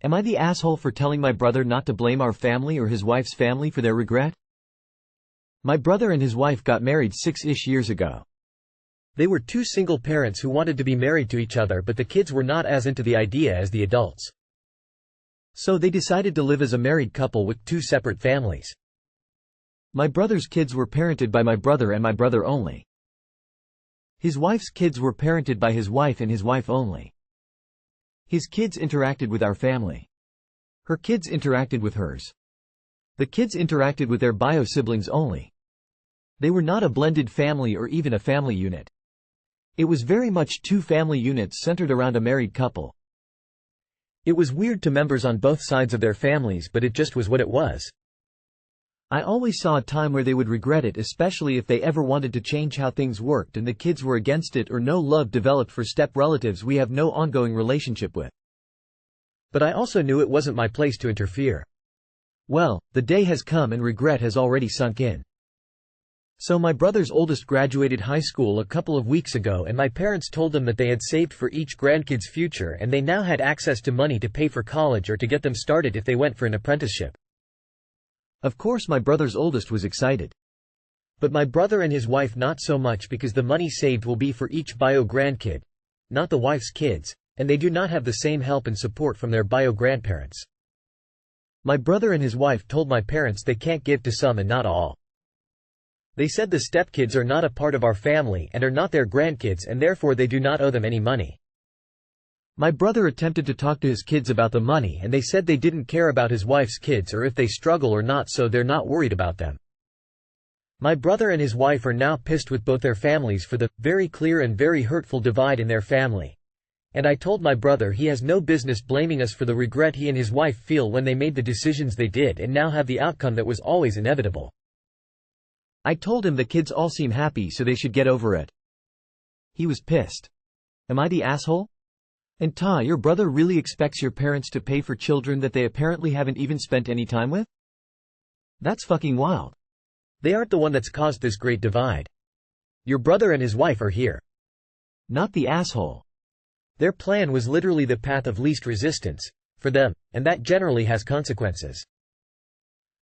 Am I the asshole for telling my brother not to blame our family or his wife's family for their regret? My brother and his wife got married 6-ish years ago. They were two single parents who wanted to be married to each other, but the kids were not as into the idea as the adults. So they decided to live as a married couple with two separate families. My brother's kids were parented by my brother and my brother only. His wife's kids were parented by his wife and his wife only. His kids interacted with our family. Her kids interacted with hers. The kids interacted with their bio-siblings only. They were not a blended family or even a family unit. It was very much two family units centered around a married couple. It was weird to members on both sides of their families, but it just was what it was. I always saw a time where they would regret it, especially if they ever wanted to change how things worked and the kids were against it, or no love developed for step-relatives we have no ongoing relationship with. But I also knew it wasn't my place to interfere. Well, the day has come and regret has already sunk in. So my brother's oldest graduated high school a couple of weeks ago, and my parents told them that they had saved for each grandkid's future and they now had access to money to pay for college or to get them started if they went for an apprenticeship. Of course my brother's oldest was excited. But my brother and his wife not so much, because the money saved will be for each bio-grandkid, not the wife's kids, and they do not have the same help and support from their bio-grandparents. My brother and his wife told my parents they can't give to some and not all. They said the stepkids are not a part of our family and are not their grandkids, and therefore they do not owe them any money. My brother attempted to talk to his kids about the money, and they said they didn't care about his wife's kids or if they struggle or not, so they're not worried about them. My brother and his wife are now pissed with both their families for the very clear and very hurtful divide in their family. And I told my brother he has no business blaming us for the regret he and his wife feel when they made the decisions they did and now have the outcome that was always inevitable. I told him the kids all seem happy, so they should get over it. He was pissed. Am I the asshole? And your brother really expects your parents to pay for children that they apparently haven't even spent any time with? That's fucking wild. They aren't the one that's caused this great divide. Your brother and his wife are here. Not the asshole. Their plan was literally the path of least resistance for them, and that generally has consequences.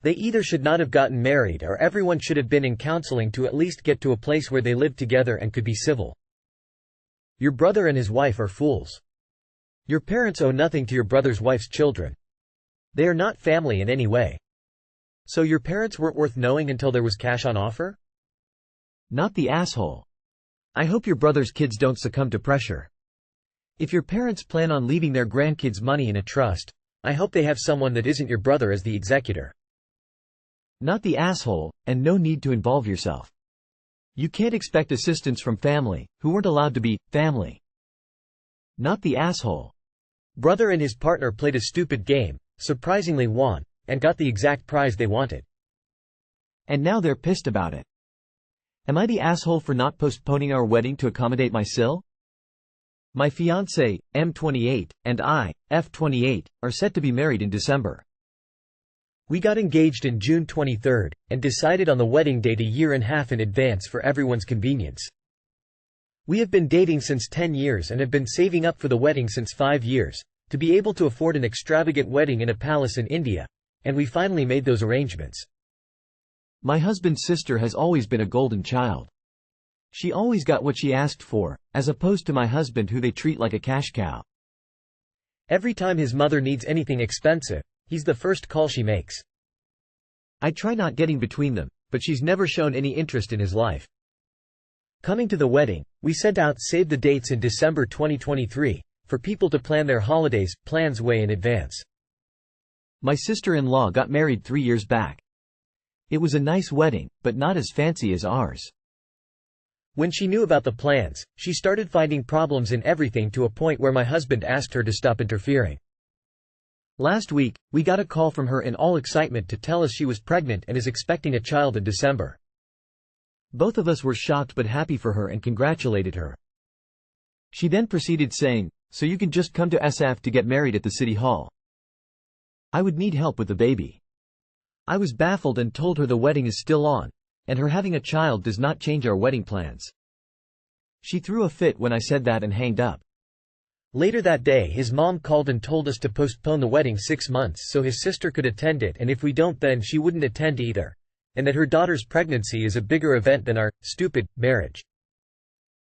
They either should not have gotten married, or everyone should have been in counseling to at least get to a place where they lived together and could be civil. Your brother and his wife are fools. Your parents owe nothing to your brother's wife's children. They are not family in any way. So your parents weren't worth knowing until there was cash on offer? Not the asshole. I hope your brother's kids don't succumb to pressure. If your parents plan on leaving their grandkids money in a trust, I hope they have someone that isn't your brother as the executor. Not the asshole, and no need to involve yourself. You can't expect assistance from family, who weren't allowed to be family. Not the asshole. Brother and his partner played a stupid game, surprisingly won, and got the exact prize they wanted. And now they're pissed about it. Am I the asshole for not postponing our wedding to accommodate my SIL? My fiancé, M28, and I, F28, are set to be married in December. We got engaged in June 23 and decided on the wedding date a year and a half in advance for everyone's convenience. We have been dating since 10 years and have been saving up for the wedding since 5 years, to be able to afford an extravagant wedding in a palace in India, and we finally made those arrangements. My husband's sister has always been a golden child. She always got what she asked for, as opposed to my husband, who they treat like a cash cow. Every time his mother needs anything expensive, he's the first call she makes. I try not getting between them, but she's never shown any interest in his life. Coming to the wedding, we sent out save the dates in December 2023, for people to plan their holidays, plans way in advance. My sister-in-law got married 3 years back. It was a nice wedding, but not as fancy as ours. When she knew about the plans, she started finding problems in everything, to a point where my husband asked her to stop interfering. Last week, we got a call from her in all excitement to tell us she was pregnant and is expecting a child in December. Both of us were shocked but happy for her and congratulated her. She then proceeded saying, "So you can just come to SF to get married at the city hall." I would need help with the baby. I was baffled and told her the wedding is still on, and her having a child does not change our wedding plans. She threw a fit when I said that and hanged up. Later that day his mom called and told us to postpone the wedding 6 months so his sister could attend it, and if we don't then she wouldn't attend either, and that her daughter's pregnancy is a bigger event than our stupid marriage.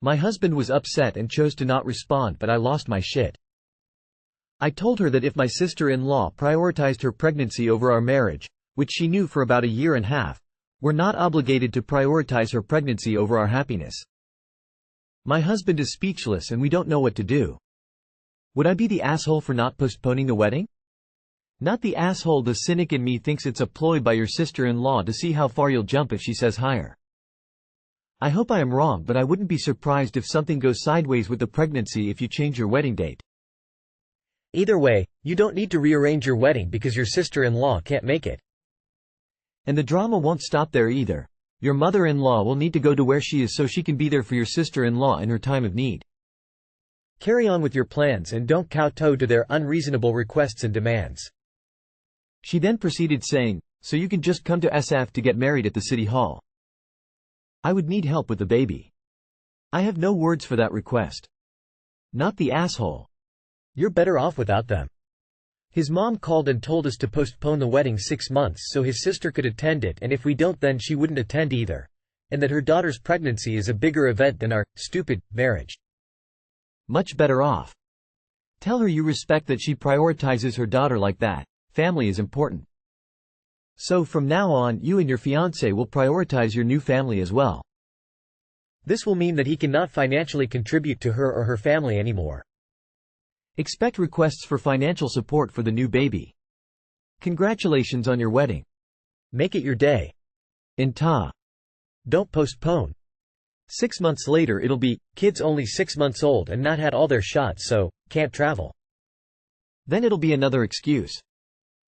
My husband was upset and chose to not respond, but I lost my shit. I told her that if my sister-in-law prioritized her pregnancy over our marriage, which she knew for about a year and a half, we're not obligated to prioritize her pregnancy over our happiness. My husband is speechless and we don't know what to do. Would I be the asshole for not postponing the wedding? Not the asshole. The cynic in me thinks it's a ploy by your sister-in-law to see how far you'll jump if she says higher. I hope I am wrong, but I wouldn't be surprised if something goes sideways with the pregnancy if you change your wedding date. Either way, you don't need to rearrange your wedding because your sister-in-law can't make it. And the drama won't stop there either. Your mother-in-law will need to go to where she is so she can be there for your sister-in-law in her time of need. Carry on with your plans and don't kowtow to their unreasonable requests and demands. She then proceeded saying, so you can just come to SF to get married at the city hall. I would need help with the baby. I have no words for that request. Not the asshole. You're better off without them. His mom called and told us to postpone the wedding 6 months so his sister could attend it, and if we don't then she wouldn't attend either, and that her daughter's pregnancy is a bigger event than our stupid marriage. Much better off. Tell her you respect that she prioritizes her daughter like that. Family is important. So from now on you and your fiancé will prioritize your new family as well. This will mean that he cannot financially contribute to her or her family anymore. Expect requests for financial support for the new baby. Congratulations on your wedding. Make it your day. AITA. Don't postpone. 6 months later it'll be, kids only 6 months old and not had all their shots so, can't travel. Then it'll be another excuse.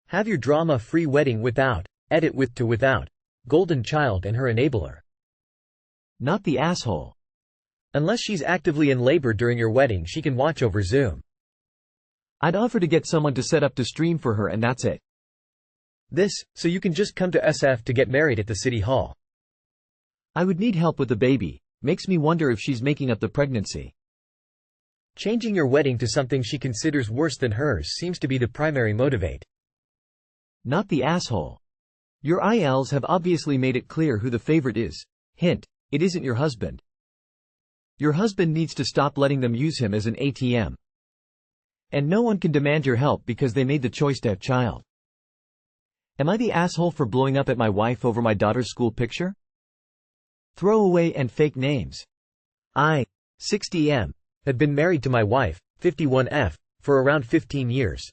Have your drama-free wedding without, edit with to without, golden child and her enabler. Not the asshole. Unless she's actively in labor during your wedding she can watch over Zoom. I'd offer to get someone to set up the stream for her and that's it. This, so you can just come to SF to get married at the city hall. I would need help with the baby. Makes me wonder if she's making up the pregnancy. Changing your wedding to something she considers worse than hers seems to be the primary motivate. Not the asshole. Your ILs have obviously made it clear who the favorite is. Hint, it isn't your husband. Your husband needs to stop letting them use him as an ATM. And no one can demand your help because they made the choice to have child. Am I the asshole for blowing up at my wife over my daughter's school picture? Throwaway and fake names. I, 60M, had been married to my wife, 51F, for around 15 years.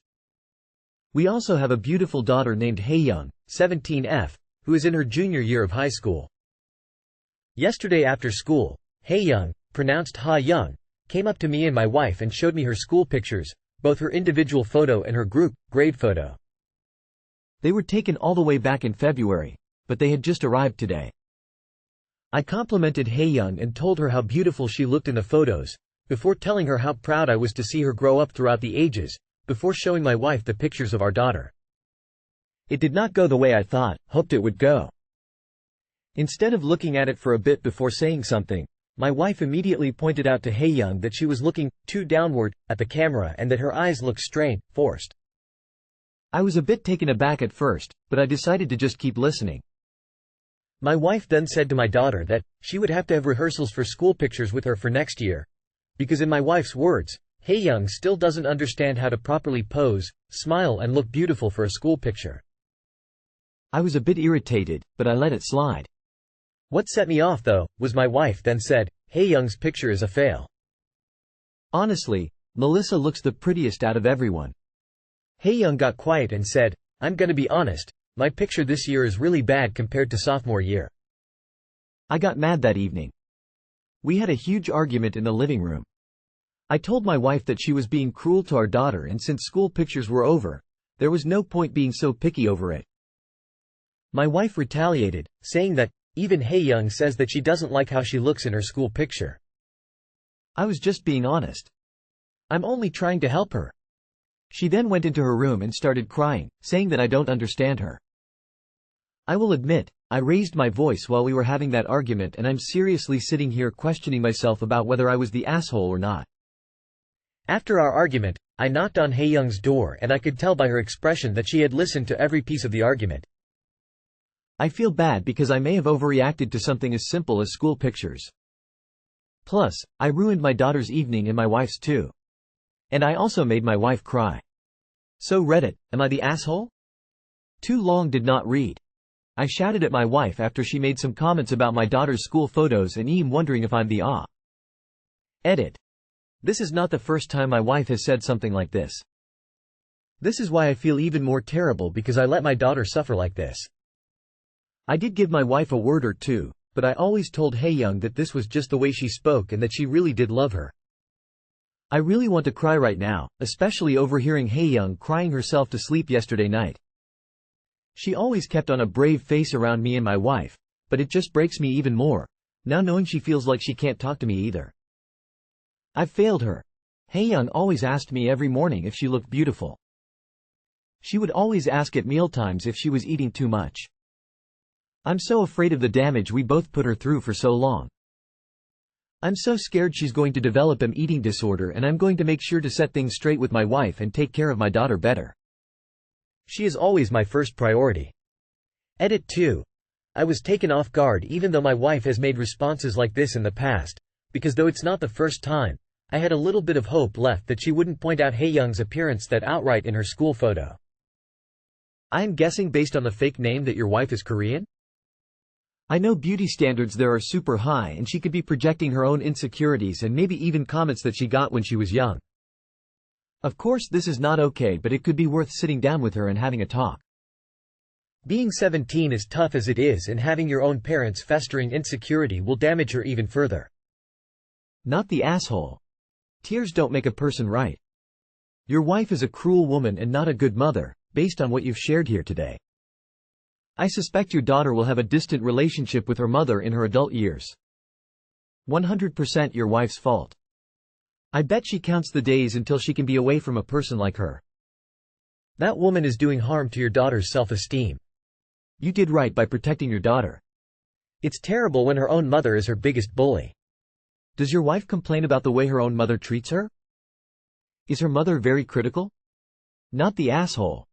We also have a beautiful daughter named Haeyoung, 17F, who is in her junior year of high school. Yesterday after school, Haeyoung, pronounced Ha-young, came up to me and my wife and showed me her school pictures, both her individual photo and her group grade photo. They were taken all the way back in February, but they had just arrived today. I complimented Haeyoung and told her how beautiful she looked in the photos, before telling her how proud I was to see her grow up throughout the ages, before showing my wife the pictures of our daughter. It did not go the way I hoped it would go. Instead of looking at it for a bit before saying something, my wife immediately pointed out to Haeyoung that she was looking too downward at the camera and that her eyes looked strained, forced. I was a bit taken aback at first, but I decided to just keep listening. My wife then said to my daughter that she would have to have rehearsals for school pictures with her for next year, because in my wife's words, Haeyoung still doesn't understand how to properly pose, smile and look beautiful for a school picture. I was a bit irritated, but I let it slide. What set me off though, was my wife then said, Haeyoung's picture is a fail. Honestly, Melissa looks the prettiest out of everyone. Haeyoung got quiet and said, I'm gonna be honest, my picture this year is really bad compared to sophomore year. I got mad that evening. We had a huge argument in the living room. I told my wife that she was being cruel to our daughter and since school pictures were over, there was no point being so picky over it. My wife retaliated, saying that, even Haeyoung says that she doesn't like how she looks in her school picture. I was just being honest. I'm only trying to help her. She then went into her room and started crying, saying that I don't understand her. I will admit, I raised my voice while we were having that argument and I'm seriously sitting here questioning myself about whether I was the asshole or not. After our argument, I knocked on Hae-young's door and I could tell by her expression that she had listened to every piece of the argument. I feel bad because I may have overreacted to something as simple as school pictures. Plus, I ruined my daughter's evening and my wife's too. And I also made my wife cry. So Reddit, am I the asshole? Too long did not read. I shouted at my wife after she made some comments about my daughter's school photos and I'm wondering if I'm the Edit. This is not the first time my wife has said something like this. This is why I feel even more terrible because I let my daughter suffer like this. I did give my wife a word or two, but I always told Hae-young that this was just the way she spoke and that she really did love her. I really want to cry right now, especially overhearing Hae-young crying herself to sleep yesterday night. She always kept on a brave face around me and my wife, but it just breaks me even more, now knowing she feels like she can't talk to me either. I've failed her. Hae-young always asked me every morning if she looked beautiful. She would always ask at mealtimes if she was eating too much. I'm so afraid of the damage we both put her through for so long. I'm so scared she's going to develop an eating disorder and I'm going to make sure to set things straight with my wife and take care of my daughter better. She is always my first priority. Edit 2. I was taken off guard even though my wife has made responses like this in the past, because though it's not the first time, I had a little bit of hope left that she wouldn't point out Hae-young's appearance that outright in her school photo. I'm guessing based on the fake name that your wife is Korean? I know beauty standards there are super high and she could be projecting her own insecurities and maybe even comments that she got when she was young. Of course this is not okay, but it could be worth sitting down with her and having a talk. Being 17 is tough as it is, and having your own parents' festering insecurity will damage her even further. Not the asshole. Tears don't make a person right. Your wife is a cruel woman and not a good mother, based on what you've shared here today. I suspect your daughter will have a distant relationship with her mother in her adult years. 100% your wife's fault. I bet she counts the days until she can be away from a person like her. That woman is doing harm to your daughter's self-esteem. You did right by protecting your daughter. It's terrible when her own mother is her biggest bully. Does your wife complain about the way her own mother treats her? Is her mother very critical? Not the asshole.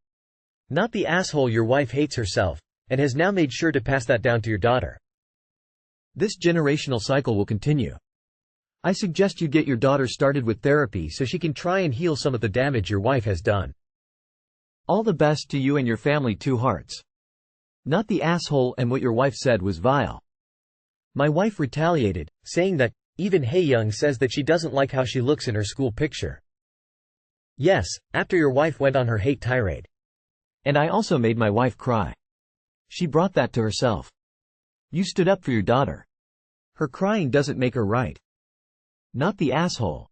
Not the asshole. Your wife hates herself, and has now made sure to pass that down to your daughter. This generational cycle will continue. I suggest you get your daughter started with therapy so she can try and heal some of the damage your wife has done. All the best to you and your family. 2 hearts. Not the asshole, and what your wife said was vile. My wife retaliated, saying that, even Hae-young says that she doesn't like how she looks in her school picture. Yes, after your wife went on her hate tirade. And I also made my wife cry. She brought that to herself. You stood up for your daughter. Her crying doesn't make her right. Not the asshole.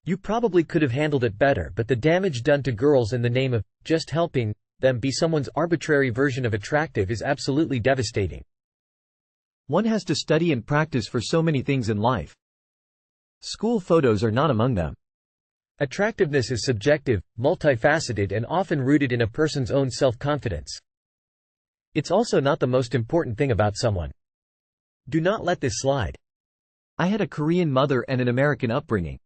You probably could have handled it better, but the damage done to girls in the name of just helping them be someone's arbitrary version of attractive is absolutely devastating. One has to study and practice for so many things in life. School photos are not among them. Attractiveness is subjective, multifaceted, and often rooted in a person's own self-confidence. It's also not the most important thing about someone. Do not let this slide. I had a Korean mother and an American upbringing.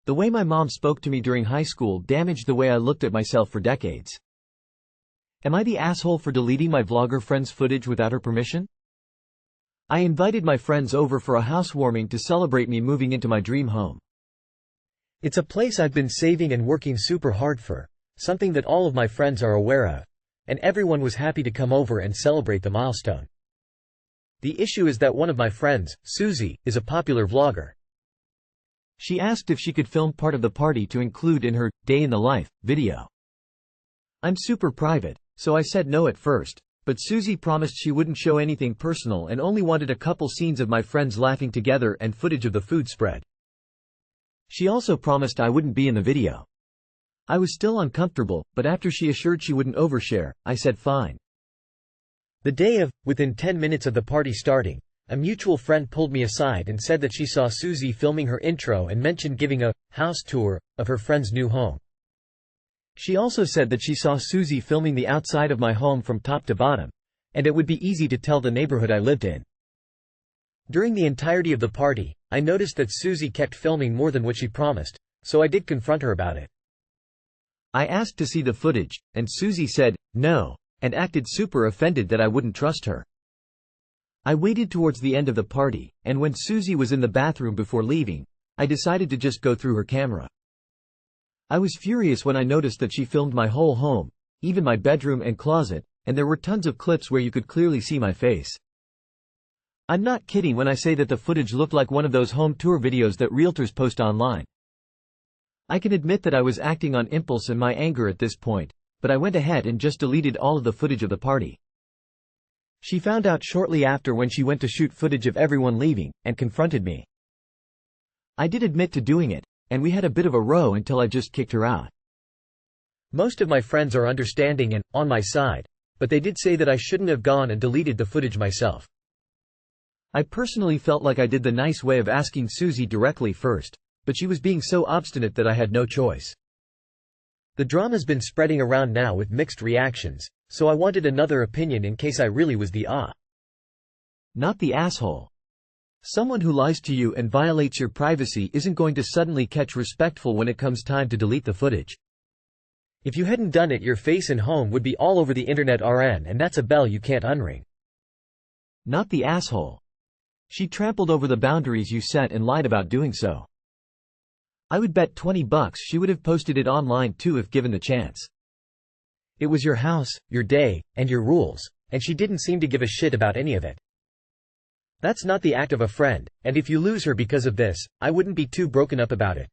The way my mom spoke to me during high school damaged the way I looked at myself for decades. Am I the asshole for deleting my vlogger friend's footage without her permission? I invited my friends over for a housewarming to celebrate me moving into my dream home. It's a place I've been saving and working super hard for, something that all of my friends are aware of, and everyone was happy to come over and celebrate the milestone. The issue is that one of my friends, Susie, is a popular vlogger. She asked if she could film part of the party to include in her day in the life video. I'm super private, so I said no at first, but Susie promised she wouldn't show anything personal and only wanted a couple scenes of my friends laughing together and footage of the food spread. She also promised I wouldn't be in the video. I was still uncomfortable, but after she assured she wouldn't overshare, I said fine. The day of, within 10 minutes of the party starting, a mutual friend pulled me aside and said that she saw Susie filming her intro and mentioned giving a house tour of her friend's new home. She also said that she saw Susie filming the outside of my home from top to bottom, and it would be easy to tell the neighborhood I lived in. During the entirety of the party, I noticed that Susie kept filming more than what she promised, so I did confront her about it. I asked to see the footage, and Susie said, no, and acted super offended that I wouldn't trust her. I waited towards the end of the party, and when Susie was in the bathroom before leaving, I decided to just go through her camera. I was furious when I noticed that she filmed my whole home, even my bedroom and closet, and there were tons of clips where you could clearly see my face. I'm not kidding when I say that the footage looked like one of those home tour videos that realtors post online. I can admit that I was acting on impulse and my anger at this point, but I went ahead and just deleted all of the footage of the party. She found out shortly after when she went to shoot footage of everyone leaving, and confronted me. I did admit to doing it, and we had a bit of a row until I just kicked her out. Most of my friends are understanding and on my side, but they did say that I shouldn't have gone and deleted the footage myself. I personally felt like I did the nice way of asking Susie directly first, but she was being so obstinate that I had no choice. The drama's been spreading around now with mixed reactions, so I wanted another opinion in case I really was the not the asshole. Someone who lies to you and violates your privacy isn't going to suddenly catch respectful when it comes time to delete the footage. If you hadn't done it, your face and home would be all over the internet and that's a bell you can't unring. Not the asshole. She trampled over the boundaries you set and lied about doing so. I would bet $20 she would have posted it online too if given the chance. It was your house, your day, and your rules, and she didn't seem to give a shit about any of it. That's not the act of a friend, and if you lose her because of this, I wouldn't be too broken up about it.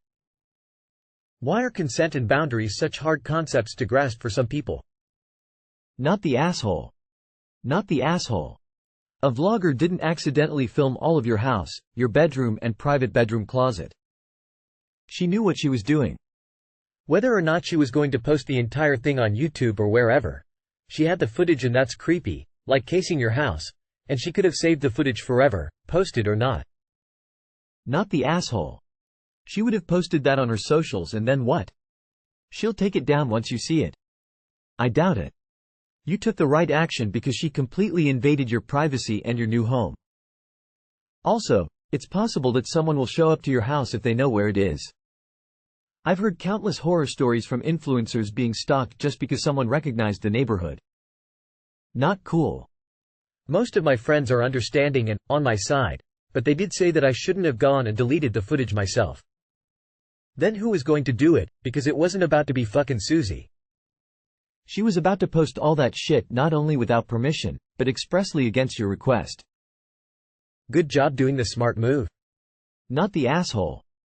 Why are consent and boundaries such hard concepts to grasp for some people? Not the asshole. Not the asshole. A vlogger didn't accidentally film all of your house, your bedroom and private bedroom closet. She knew what she was doing. Whether or not she was going to post the entire thing on YouTube or wherever, she had the footage and that's creepy, like casing your house, and she could have saved the footage forever, posted or not. Not the asshole. She would have posted that on her socials and then what? She'll take it down once you see it. I doubt it. You took the right action because she completely invaded your privacy and your new home. Also, it's possible that someone will show up to your house if they know where it is. I've heard countless horror stories from influencers being stalked just because someone recognized the neighborhood. Not cool. Most of my friends are understanding and on my side, but they did say that I shouldn't have gone and deleted the footage myself. Then who was going to do it, because it wasn't about to be fucking Susie. She was about to post all that shit not only without permission, but expressly against your request. Good job doing the smart move. Not the asshole.